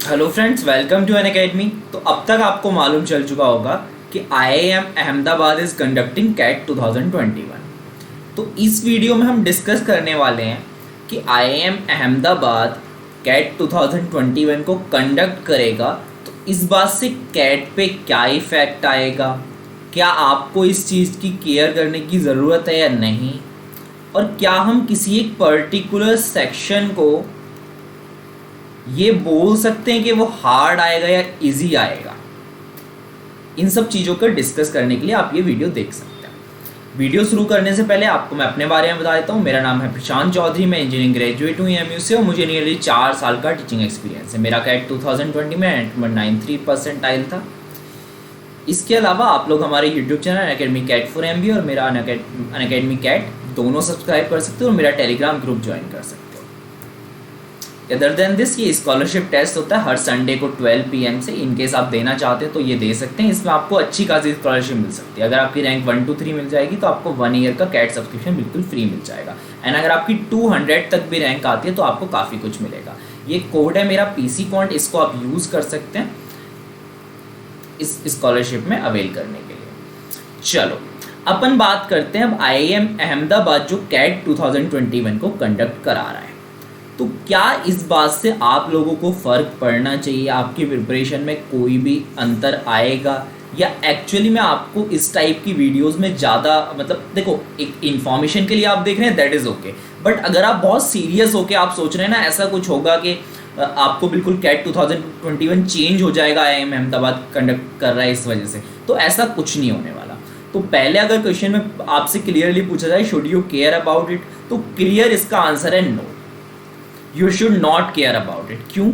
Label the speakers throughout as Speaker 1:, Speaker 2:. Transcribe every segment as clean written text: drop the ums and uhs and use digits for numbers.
Speaker 1: Hello friends, welcome to Unacademy. तो अब तक आपको मालूम चल चुका होगा कि IIM Ahmedabad is conducting CAT 2021। तो इस वीडियो में हम डिस्कस करने वाले हैं कि आईआईएम अहमदाबाद कैट 2021 को कंडक्ट करेगा तो इस बात से कैट पे क्या इफ़ेक्ट आएगा, क्या आपको इस चीज़ की केयर करने की ज़रूरत है या नहीं, और क्या हम किसी एक पर्टिकुलर सेक्शन को ये बोल सकते हैं कि वो हार्ड आएगा या इजी आएगा। इन सब चीज़ों को डिस्कस करने के लिए आप ये वीडियो देख सकते हैं। वीडियो शुरू करने से पहले आपको मैं अपने बारे में बता देता हूँ। मेरा नाम है प्रशांत चौधरी, मैं इंजीनियरिंग ग्रेजुएट हूँ एमयू से, और मुझे नियरली 4 साल का टीचिंग एक्सपीरियंस है। मेरा कैट 2020 में 93% था। इसके अलावा आप लोग हमारे YouTube channel Unacademy CAT for MBA और मेरा अनअकैडमी कैट दोनों सब्सक्राइब कर सकते हो और मेरा टेलीग्राम ग्रुप ज्वाइन कर सकते हो। अदर देन दिस, ये स्कॉलरशिप टेस्ट होता है हर संडे को 12 PM से। इनकेस आप देना चाहते हैं तो ये दे सकते हैं। इसमें आपको अच्छी खासी स्कॉलरशिप मिल सकती है। अगर आपकी रैंक 1 to 3 मिल जाएगी तो आपको 1 ईयर का कैट सब्सक्रिप्शन बिल्कुल फ्री मिल जाएगा। एंड अगर आपकी 200 तक भी रैंक आती है तो आपको काफ़ी कुछ मिलेगा। ये कोड है मेरा PC क्वांट, इसको आप यूज़ कर सकते हैं इस स्कॉलरशिप में अवेल करने के लिए। चलो अपन बात करते हैं अब आईआईएम अहमदाबाद जो कैट 2021 को कंडक्ट करा रहा है, तो क्या इस बात से आप लोगों को फ़र्क पड़ना चाहिए, आपकी प्रिपरेशन में कोई भी अंतर आएगा, या एक्चुअली में आपको इस टाइप की वीडियोस में ज़्यादा देखो, एक इन्फॉर्मेशन के लिए आप देख रहे हैं, दैट इज़ ओके। बट अगर आप बहुत सीरियस होके आप सोच रहे हैं ना ऐसा कुछ होगा कि आपको बिल्कुल कैट 2021 चेंज हो जाएगा, आईआईएम अहमदाबाद कंडक्ट कर रहा है इस वजह से, तो ऐसा कुछ नहीं होने वाला। तो पहले अगर क्वेश्चन में आपसे क्लियरली पूछा जाए should you care about it, तो क्लियर इसका आंसर है no, you should not care about it. क्यों?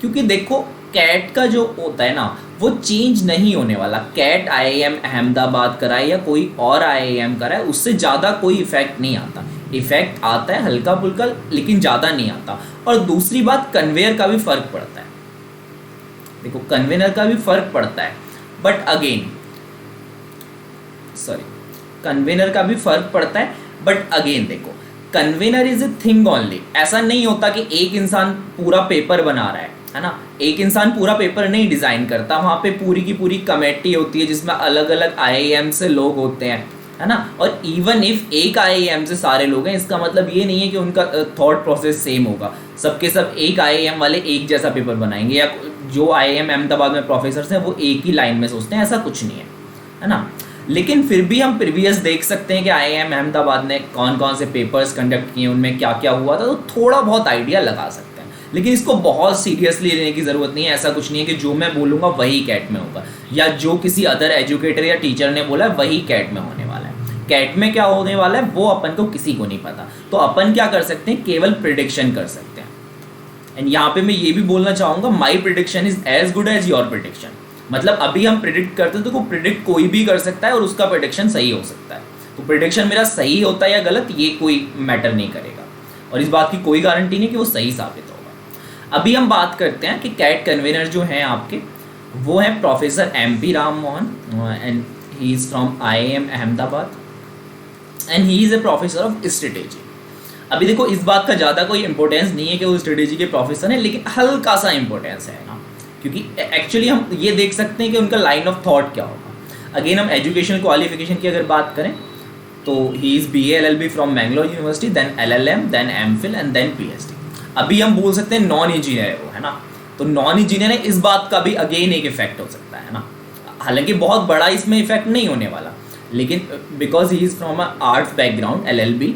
Speaker 1: क्योंकि देखो कैट का जो होता है ना वो चेंज नहीं होने वाला। कैट आईआईएम अहमदाबाद कराए या कोई और आईआईएम कराए, उससे ज़्यादा कोई इफेक्ट नहीं आता। इफेक्ट आता है हल्का फुल्का, लेकिन ज़्यादा नहीं आता। और दूसरी बात, कन्वेयर का भी फर्क पड़ता है। देखो कन्वेयर का भी फर्क पड़ता है, बट अगेन कन्वेयर का भी फर्क पड़ता है, बट अगेन देखो convener is a thing only. ऐसा नहीं होता कि एक इंसान पूरा पेपर बना रहा है ना। एक इंसान पूरा पेपर नहीं डिज़ाइन करता, वहाँ पे पूरी की पूरी कमेटी होती है जिसमें अलग अलग आईआईएम से लोग होते हैं, है ना। और इवन इफ एक आईआईएम से सारे लोग हैं, इसका मतलब ये नहीं है कि उनका थॉट प्रोसेस सेम होगा। सबके सब एक आईआईएम वाले एक जैसा पेपर बनाएंगे, या जो आईआईएम अहमदाबाद में प्रोफेसर हैं वो एक ही लाइन में सोचते हैं, ऐसा कुछ नहीं है ना। लेकिन फिर भी हम प्रीवियस देख सकते हैं कि आईआईएम अहमदाबाद ने कौन कौन से पेपर्स कंडक्ट किए, उनमें क्या क्या हुआ था, तो थोड़ा बहुत आइडिया लगा सकते हैं। लेकिन इसको बहुत सीरियसली लेने की ज़रूरत नहीं है। ऐसा कुछ नहीं है कि जो मैं बोलूँगा वही कैट में होगा, या जो किसी अदर एजुकेटर या टीचर ने बोला वही कैट में होने वाला है। कैट में क्या होने वाला है वो अपन को किसी को नहीं पता। तो अपन क्या कर सकते हैं, केवल प्रिडिक्शन कर सकते हैं। एंड यहाँ पे मैं ये भी बोलना चाहूँगा, my prediction is as good as your prediction. मतलब अभी हम प्रिडिक्ट करते हैं तो प्रिडिक्ट कोई भी कर सकता है और उसका प्रिडिक्शन सही हो सकता है। तो प्रिडिक्शन मेरा सही होता है या गलत ये कोई मैटर नहीं करेगा, और इस बात की कोई गारंटी नहीं कि वो सही साबित होगा। अभी हम बात करते हैं कि कैट कन्वेनर जो हैं आपके, वो हैं professor MP Ram Mohan, and he is from IIM Ahmedabad, and he is a professor of strategy. अभी देखो इस बात का ज़्यादा कोई इंपॉर्टेंस नहीं है कि वो स्ट्रेटेजी के प्रोफेसर हैं, लेकिन हल्का सा इंपॉर्टेंस है ना, क्योंकि एक्चुअली हम ये देख सकते हैं कि उनका लाइन ऑफ थॉट क्या होगा। अगेन हम एजुकेशनल क्वालिफिकेशन की अगर बात करें तो he is BA LLB from Mangalore university, then LLM, then MPhil and then PhD। अभी हम बोल सकते हैं नॉन इंजीनियर है वो, है ना। तो नॉन इंजीनियर है, इस बात का भी अगेन एक इफेक्ट हो सकता है ना। हालांकि बहुत बड़ा इसमें इफेक्ट नहीं होने वाला, लेकिन because he is from arts background LLB,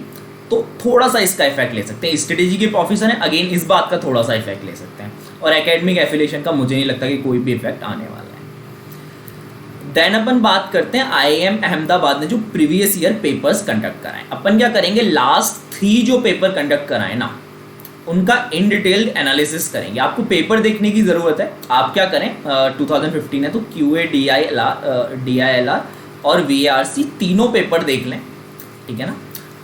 Speaker 1: तो थोड़ा सा इसका इफेक्ट ले सकते हैं। स्ट्रेटेजी के प्रोफेसर हैं, अगेन इस बात का थोड़ा सा इफेक्ट ले सकते हैं। और एकेडमिक एफिलिएशन का मुझे नहीं लगता कि कोई भी इफेक्ट आने वाला है। देन अपन बात करते हैं आईआईएम अहमदाबाद ने जो प्रीवियस ईयर पेपर्स कंडक्ट कराए। अपन क्या करेंगे, लास्ट 3 जो पेपर कंडक्ट कराए ना उनका इन डिटेल्ड एनालिसिस करेंगे। आपको पेपर देखने की ज़रूरत है। आप क्या करें, 2015 है तो QA DILR और VARC तीनों पेपर देख लें, ठीक है ना।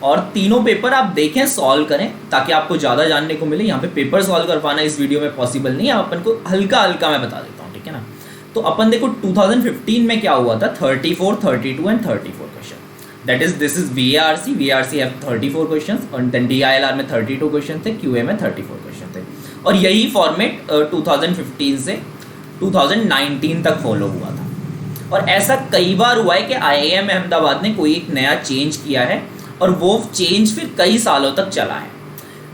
Speaker 1: और तीनों पेपर आप देखें, सॉल्व करें, ताकि आपको ज़्यादा जानने को मिले। यहाँ पे पेपर सॉल्व कर पाना इस वीडियो में पॉसिबल नहीं है, अपन को हल्का हल्का मैं बता देता हूँ, ठीक है ना। तो अपन देखो 2015 में क्या हुआ था, 34, 32 and 34 question. That is this is VARC have 34 question, और देन DILR में 32 क्वेश्चन थे, QA में 34 क्वेश्चन थे। और यही फॉर्मेट 2015 से 2019 तक फॉलो हुआ था। और ऐसा कई बार हुआ है कि IIM अहमदाबाद ने कोई एक नया चेंज किया है और वो चेंज फिर कई सालों तक चला है।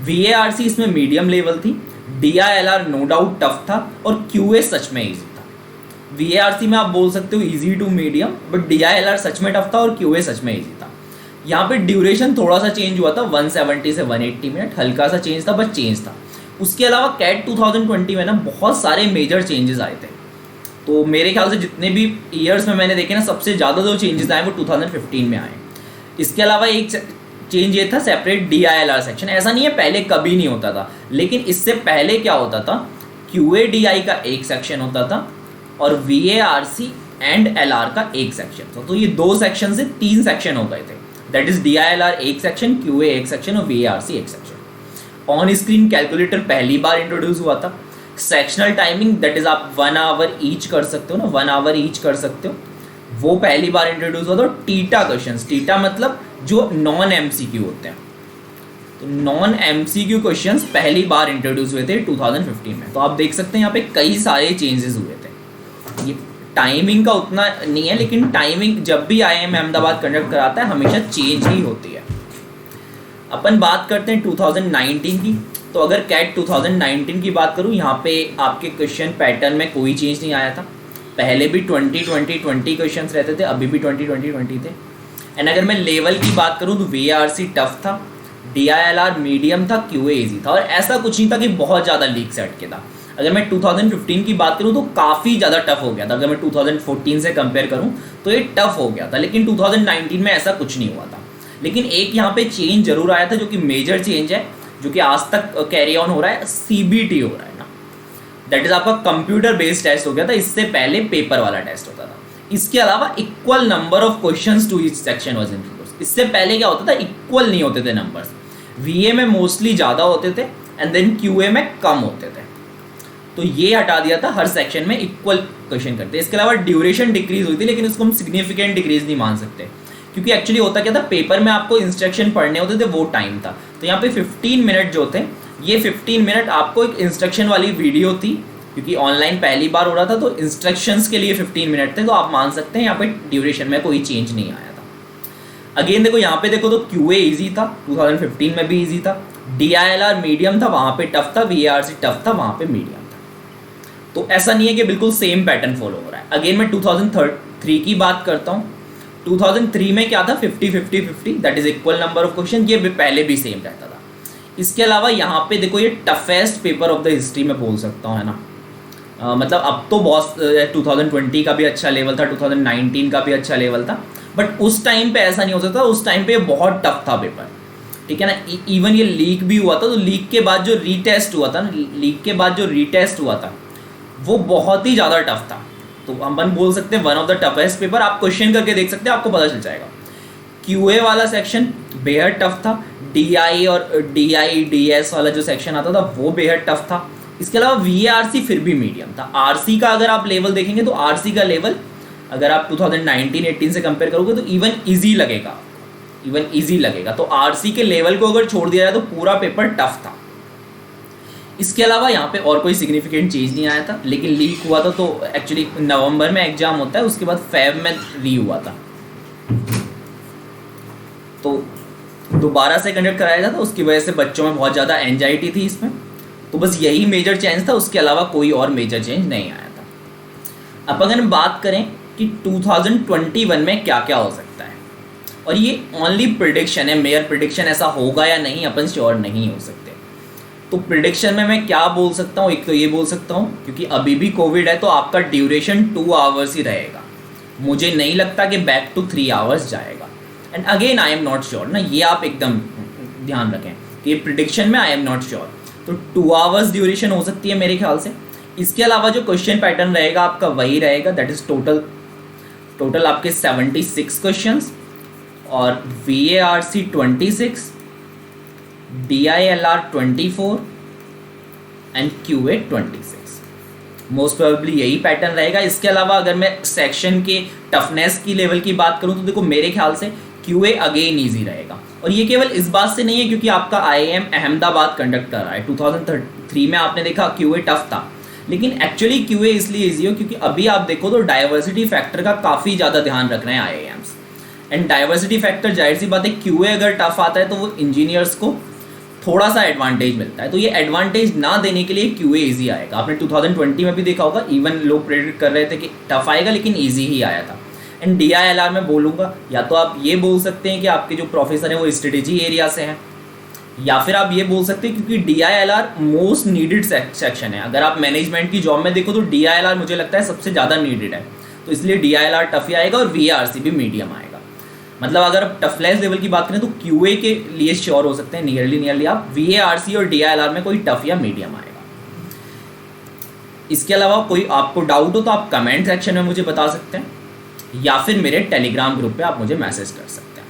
Speaker 1: VARC इसमें मीडियम लेवल थी, DILR नो डाउट टफ था और QA सच में ईजी था। VARC में आप बोल सकते हो easy to medium, but DILR सच में टफ था और QA सच में ईजी था। यहाँ पे ड्यूरेशन थोड़ा सा चेंज हुआ था, 170 से 180 मिनट, हल्का सा चेंज था, बस चेंज था। उसके अलावा CAT 2020 में ना बहुत सारे मेजर चेंजेस आए थे। तो मेरे ख्याल से जितने भी ईयर्स में मैंने देखे ना, सबसे ज़्यादा जो चेंजेस आए वो 2015 में आए। इसके अलावा एक चेंज ये था सेपरेट DILR सेक्शन। ऐसा नहीं है पहले कभी नहीं होता था, लेकिन इससे पहले क्या होता था, QADI का एक सेक्शन होता था और VARC एंड LR का एक सेक्शन था। तो ये 2 सेक्शन से 3 सेक्शन हो गए थे, दैट इज DILR एक सेक्शन, QA एक सेक्शन और VARC एक सेक्शन। ऑन स्क्रीन कैलकुलेटर पहली बार इंट्रोड्यूस हुआ था। सेक्शनल टाइमिंग दैट इज आप 1 आवर ईच कर सकते हो ना, 1 आवर ईच कर सकते हो, वो पहली बार इंट्रोड्यूस हुआ था। टीटा क्वेश्चंस, टीटा मतलब जो नॉन MCQ होते हैं, तो नॉन MCQ क्वेश्चंस पहली बार इंट्रोड्यूस हुए थे 2015 में। तो आप देख सकते हैं यहाँ पे कई सारे चेंजेस हुए थे। ये टाइमिंग का उतना नहीं है, लेकिन टाइमिंग जब भी IIM अहमदाबाद कंडक्ट कराता है हमेशा चेंज ही होती है। अपन बात करते हैं 2019 की। तो अगर CAT 2019 की बात करूँ, यहाँ पे आपके क्वेश्चन पैटर्न में कोई चेंज नहीं आया था। पहले भी 20 क्वेश्चन रहते थे, अभी भी 20 थे। एंड अगर मैं लेवल की बात करूँ तो VARC टफ था, DILR मीडियम था, QA ईजी था। और ऐसा कुछ नहीं था कि बहुत ज़्यादा लीक से हटके था। अगर मैं 2015 की बात करूँ तो काफ़ी ज़्यादा टफ हो गया था। अगर मैं 2014 से कंपेयर करूँ तो ये टफ हो गया था, लेकिन 2019 में ऐसा कुछ नहीं हुआ था। लेकिन एक यहाँ पे चेंज जरूर आया था जो कि मेजर चेंज है, जो कि आज तक कैरी ऑन हो रहा है, CBT हो रहा है ना, दैट इज आपका कंप्यूटर बेस्ड टेस्ट हो गया था। इससे पहले पेपर वाला टेस्ट होता था। इसके अलावा equal number of questions to each section was introduced. इससे पहले क्या होता था, इक्वल नहीं होते थे नंबर्स, VA में मोस्टली ज़्यादा होते थे एंड देन QA में कम होते थे। तो ये हटा दिया था, हर सेक्शन में इक्वल क्वेश्चन करते। इसके अलावा ड्यूरेशन डिक्रीज हुई थी, लेकिन उसको हम सिग्निफिकेंट डिक्रीज नहीं मान सकते, क्योंकि एक्चुअली होता क्या था, पेपर में आपको इंस्ट्रक्शन पढ़ने होते थे, वो टाइम था। तो यहाँ पे 15 मिनट जो थे, ये 15 मिनट आपको एक इंस्ट्रक्शन वाली वीडियो थी, क्योंकि ऑनलाइन पहली बार हो रहा था, तो इंस्ट्रक्शंस के लिए 15 मिनट थे। तो आप मान सकते हैं यहाँ पे ड्यूरेशन में कोई चेंज नहीं आया था। अगेन देखो यहाँ पे देखो तो QA ईजी था, 2015 में भी ईजी था, DILR मीडियम था, वहाँ पे टफ था, VARC टफ था, वहाँ पे मीडियम था। तो ऐसा नहीं है कि बिल्कुल सेम पैटर्न फॉलो हो रहा है। अगेन मैं 2003 की बात करता हूँ। 2003 में क्या था, 50-50-50, that is equal number of question. ये पहले भी सेम रहता था। इसके अलावा यहाँ पे देखो ये toughest paper of the history में बोल सकता हूँ, है ना। मतलब अब तो बहुत 2020 का भी अच्छा लेवल था, 2019 का भी अच्छा लेवल था, बट उस टाइम पे ऐसा नहीं हो सकता। उस टाइम पे बहुत टफ था पेपर, ठीक है ना। इवन ये लीक भी हुआ था, तो लीक के बाद जो रीटेस्ट हुआ था वो बहुत ही ज़्यादा टफ था। तो हम बोल सकते हैं one of the toughest paper. आप क्वेश्चन करके देख सकते हैं, आपको पता चल जाएगा। QA वाला सेक्शन बेहद टफ था। DI और DS वाला जो सेक्शन आता था वो बेहद टफ था। इसके अलावा VARC फिर भी मीडियम था। RC का अगर आप लेवल देखेंगे तो RC का लेवल अगर आप 2019-18 से कंपेयर करोगे तो इवन ईजी लगेगा। तो RC के लेवल को अगर छोड़ दिया जाए तो पूरा पेपर टफ था। इसके अलावा यहाँ पे और कोई सिग्निफिकेंट चेंज नहीं आया था, लेकिन लीक हुआ था। तो एक्चुअली नवंबर में एग्जाम होता है, उसके बाद फेब में री हुआ था, तो दोबारा से कंडक्ट कराया जाता। उसकी वजह से बच्चों में बहुत ज़्यादा एंजाइटी थी इसमें। तो बस यही मेजर चेंज था, उसके अलावा कोई और मेजर चेंज नहीं आया था। अब अगर हम बात करें कि 2021 में क्या क्या हो सकता है, और ये ओनली प्रिडिक्शन है, मेयर प्रिडिक्शन, ऐसा होगा या नहीं अपन श्योर नहीं हो सकते। तो प्रिडिक्शन में मैं क्या बोल सकता हूँ, एक तो ये बोल सकता हूँ क्योंकि अभी भी कोविड है तो आपका ड्यूरेशन 2 आवर्स ही रहेगा। मुझे नहीं लगता कि बैक टू 3 आवर्स जाएगा। And again I am not sure ना, ये आप एकदम ध्यान रखें कि प्रिडिक्शन में आई एम नॉट श्योर। तो 2 आवर्स ड्यूरेशन हो सकती है मेरे ख्याल से। इसके अलावा जो क्वेश्चन पैटर्न रहेगा आपका वही रहेगा, दैट इज टोटल आपके 76 क्वेश्चंस और VARC 26, DILR 24 and QA 26। Most probably यही पैटर्न रहेगा। इसके अलावा अगर मैं सेक्शन के टफनेस की लेवल की बात करूं तो देखो मेरे ख्याल से QA अगेन ईजी रहेगा। और ये केवल इस बात से नहीं है क्योंकि आपका IIM अहमदाबाद कंडक्ट कर रहा है। 3 में आपने देखा क्यूए टफ था, लेकिन एक्चुअली क्यूए इसलिए ईजी हो क्योंकि अभी आप देखो तो डाइवर्सिटी फैक्टर का काफ़ी ज़्यादा ध्यान रख रहे हैं आईआईएम्स। एंड डाइवर्सिटी फैक्टर जाहिर सी बात है क्यूए अगर टफ आता है तो वो इंजीनियर्स को थोड़ा सा एडवांटेज मिलता है, तो ये एडवांटेज ना देने के लिए क्यूए इजी आएगा। आपने 2020 में भी देखा होगा, इवन लोग प्रेडिक्ट कर रहे थे कि टफ आएगा लेकिन इजी ही आया था। एंड DILR में बोलूँगा, या तो आप ये बोल सकते हैं कि आपके जो प्रोफेसर हैं वो स्ट्रेटेजी एरिया से हैं, या फिर आप ये बोल सकते हैं क्योंकि DILR मोस्ट नीडेड सेक्शन है। अगर आप मैनेजमेंट की जॉब में देखो तो DILR मुझे लगता है सबसे ज़्यादा नीडेड है, तो इसलिए DILR टफ ही आएगा और VARC भी मीडियम आएगा। मतलब अगर टफनेस लेवल की बात करें तो QA के लिए श्योर हो सकते हैं नियरली आप VARC और DILR में कोई टफ या मीडियम आएगा। इसके अलावा कोई आपको डाउट हो तो आप कमेंट सेक्शन में मुझे बता सकते हैं, या फिर मेरे टेलीग्राम ग्रुप पे आप मुझे मैसेज कर सकते हैं।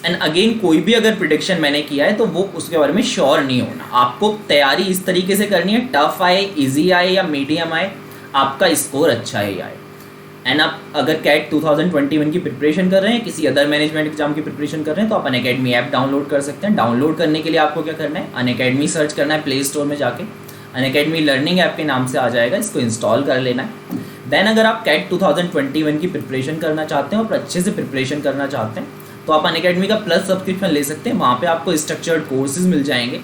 Speaker 1: एंड अगेन कोई भी अगर प्रिडिक्शन मैंने किया है तो वो उसके बारे में श्योर नहीं होना, आपको तैयारी इस तरीके से करनी है, टफ आए, इजी आए या मीडियम आए, आपका स्कोर अच्छा ही आए। एंड आप अगर कैट 2021 की प्रिपरेशन कर रहे हैं, किसी अदर मैनेजमेंट एग्जाम की प्रिपरेशन कर रहे हैं, तो आप अनअकैडमी ऐप डाउनलोड कर सकते हैं। डाउनलोड करने के लिए आपको क्या करना है, अनअकैडमी सर्च करना है प्ले स्टोर में जाके, अनअकैडमी लर्निंग ऐप के नाम से आ जाएगा, इसको इंस्टॉल कर लेना है। देन अगर आप कैट 2021 की प्रिपरेशन करना चाहते हैं और अच्छे से प्रिपरेशन करना चाहते हैं तो आप अनअकैडमी का प्लस सब्सक्रिप्शन ले सकते हैं, वहाँ पे आपको स्ट्रक्चर्ड कोर्सेज मिल जाएंगे।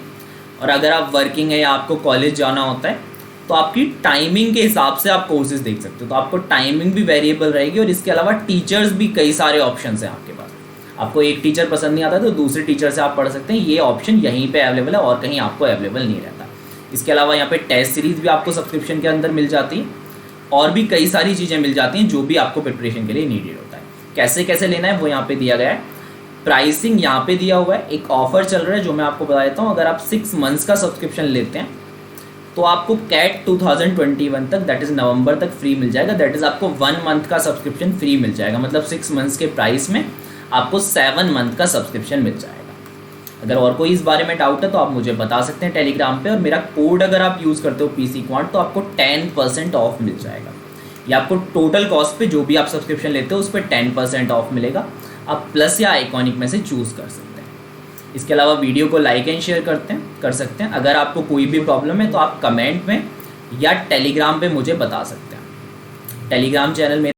Speaker 1: और अगर आप वर्किंग है या आपको कॉलेज जाना होता है तो आपकी टाइमिंग के हिसाब से आप कोर्सेज देख सकते हो, तो आपको टाइमिंग भी वेरिएबल रहेगी। और इसके अलावा टीचर्स भी कई सारे ऑप्शन हैं आपके पास, आपको एक टीचर पसंद नहीं आता तो दूसरे टीचर से आप पढ़ सकते हैं, ये ऑप्शन यहीं पे अवेलेबल है और कहीं आपको अवेलेबल नहीं रहता। इसके अलावा यहाँ पे टेस्ट सीरीज़ भी आपको सब्सक्रिप्शन के अंदर मिल जाती है और भी कई सारी चीज़ें मिल जाती हैं जो भी आपको प्रिपरेशन के लिए नीडेड होता है। कैसे कैसे लेना है वो यहाँ पे दिया गया है, प्राइसिंग यहाँ पे दिया हुआ है, एक ऑफर चल रहा है जो मैं आपको बता देता हूँ। अगर आप 6 मंथ्स का सब्सक्रिप्शन लेते हैं तो आपको कैट 2021 तक, दैट इज़ नवंबर तक फ्री मिल जाएगा। दैट इज़ आपको 1 मंथ का सब्सक्रिप्शन फ्री मिल जाएगा, मतलब 6 मंथ्स के प्राइस में आपको 7 मंथ का सब्सक्रिप्शन मिल जाएगा। अगर और कोई इस बारे में डाउट है तो आप मुझे बता सकते हैं टेलीग्राम पे, और मेरा कोड अगर आप यूज़ करते हो PC क्वांट तो आपको 10% ऑफ मिल जाएगा। या आपको टोटल कॉस्ट पे जो भी आप सब्सक्रिप्शन लेते हो उस पर 10% ऑफ मिलेगा। आप प्लस या आइकॉनिक में से चूज़ कर सकते हैं। इसके अलावा वीडियो को लाइक एंड शेयर कर सकते हैं। अगर आपको कोई भी प्रॉब्लम है तो आप कमेंट में या टेलीग्राम पे मुझे बता सकते हैं। टेलीग्राम चैनल में